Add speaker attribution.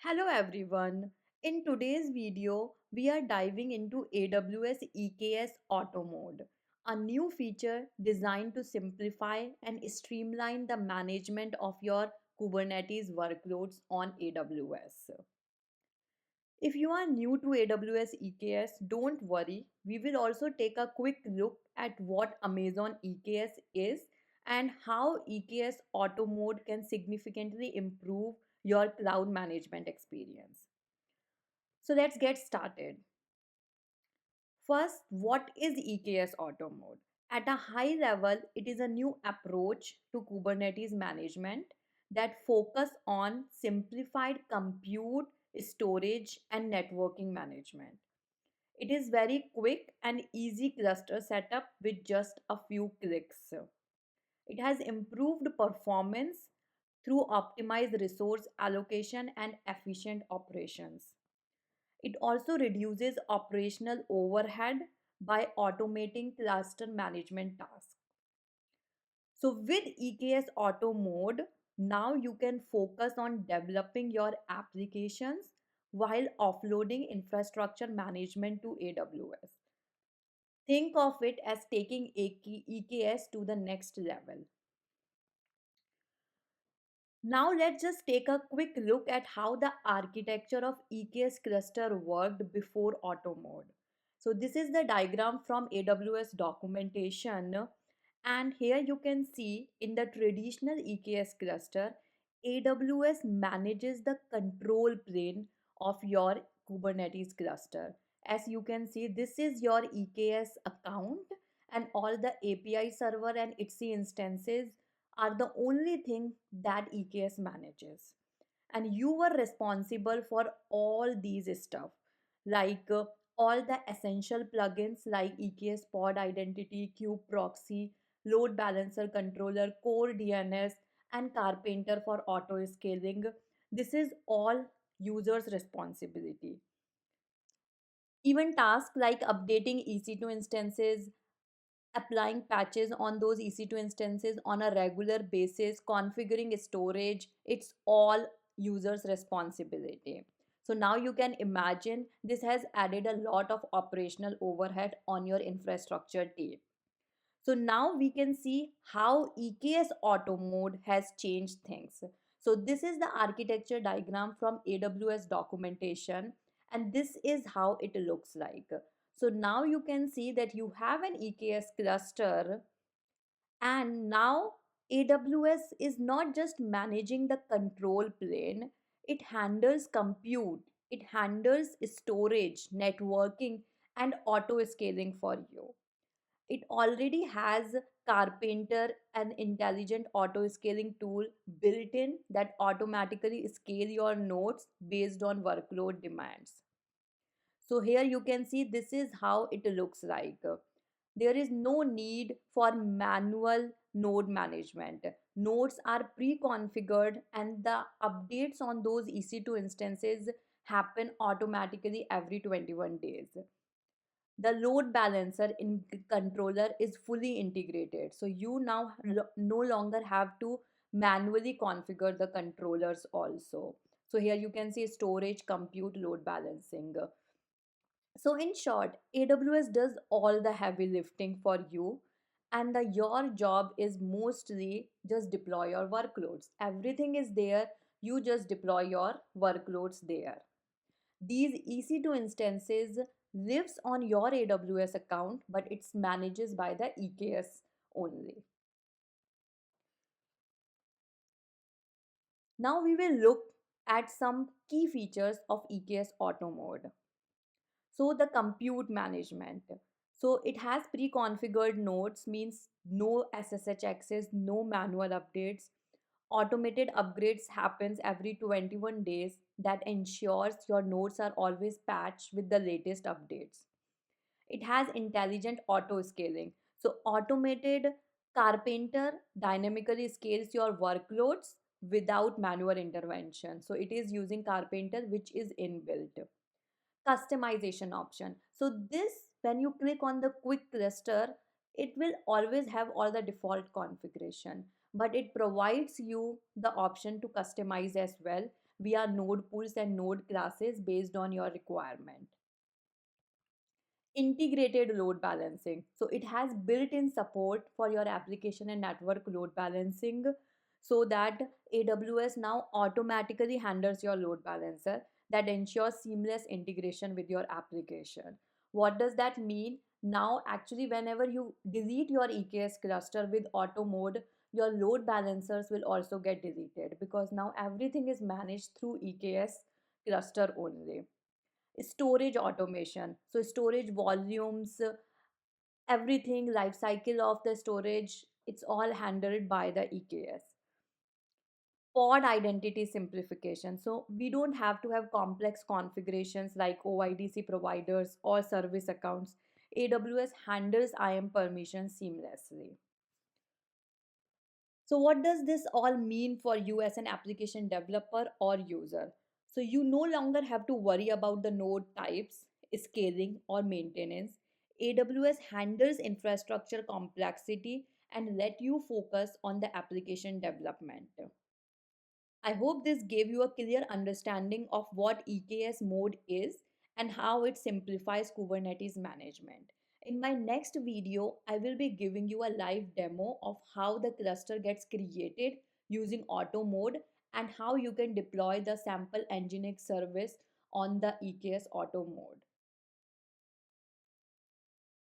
Speaker 1: Hello everyone. In today's video, we are diving into AWS EKS Auto Mode, a new feature designed to simplify and streamline the management of your Kubernetes workloads on AWS. If you are new to AWS EKS, don't worry. We will also take a quick look at what Amazon EKS is and how EKS Auto Mode can significantly improve your cloud management experience. So let's get started. First, what is EKS Auto Mode? At a high level, it is a new approach to Kubernetes management that focus on simplified compute, storage, and networking management. It is very quick and easy cluster setup with just a few clicks. It has improved performance through optimized resource allocation and efficient operations. It also reduces operational overhead by automating cluster management tasks. So, with EKS Auto Mode, now you can focus on developing your applications while offloading infrastructure management to AWS. Think of it as taking EKS to the next level. Now let's just take a quick look at how the architecture of EKS cluster worked before auto mode. So this is the diagram from AWS documentation, and here you can see in the traditional EKS cluster, AWS manages the control plane of your Kubernetes cluster. As you can see, this is your EKS account and all the API server and ITSI instances are the only thing that EKS manages. And you were responsible for all these stuff, like all the essential plugins like EKS pod identity, kube proxy, load balancer controller, core DNS, and Carpenter for auto scaling. This is all users' responsibility. Even tasks like updating EC2 instances, applying patches on those EC2 instances on a regular basis, configuring storage, it's all users' responsibility. So now you can imagine this has added a lot of operational overhead on your infrastructure team. So now we can see how EKS Auto Mode has changed things. So this is the architecture diagram from AWS documentation, and this is how it looks like. So now you can see that you have an EKS cluster, and now AWS is not just managing the control plane, it handles compute, it handles storage, networking, and auto scaling for you. It already has Carpenter, an intelligent auto scaling tool built in that automatically scale your nodes based on workload demands. So here you can see this is how it looks like. There is no need for manual node management. Nodes are pre-configured and the updates on those EC2 instances happen automatically every 21 days. The load balancer in controller is fully integrated, so you now no longer have to manually configure the controllers also. So here you can see storage, compute, load balancing. So in short, AWS does all the heavy lifting for you, and your job is mostly just deploy your workloads. Everything is there, you just deploy your workloads there. These EC2 instances lives on your AWS account, but it's managed by the EKS only. Now we will look at some key features of EKS Auto Mode. So the compute management. So it has pre-configured nodes, means no SSH access, no manual updates. Automated upgrades happens every 21 days that ensures your nodes are always patched with the latest updates. It has intelligent auto scaling. So automated Carpenter dynamically scales your workloads without manual intervention. So it is using Carpenter, which is inbuilt. Customization option. So this, when you click on the quick cluster, it will always have all the default configuration, but it provides you the option to customize as well, via node pools and node classes based on your requirement. Integrated load balancing. So it has built-in support for your application and network load balancing, so that AWS now automatically handles your load balancer that ensures seamless integration with your application. What does that mean? Now, actually, whenever you delete your EKS cluster with auto mode, your load balancers will also get deleted because now everything is managed through EKS cluster only. Storage automation, so storage volumes, everything life cycle of the storage, it's all handled by the EKS. Pod identity simplification, so we don't have to have complex configurations like OIDC providers or service accounts. AWS handles IAM permissions seamlessly. So, what does this all mean for you as an application developer or user? So, you no longer have to worry about the node types, scaling, or maintenance. AWS handles infrastructure complexity and let you focus on the application development. I hope this gave you a clear understanding of what EKS mode is and how it simplifies Kubernetes management. In my next video, I will be giving you a live demo of how the cluster gets created using auto mode and how you can deploy the sample nginx service on the EKS auto mode.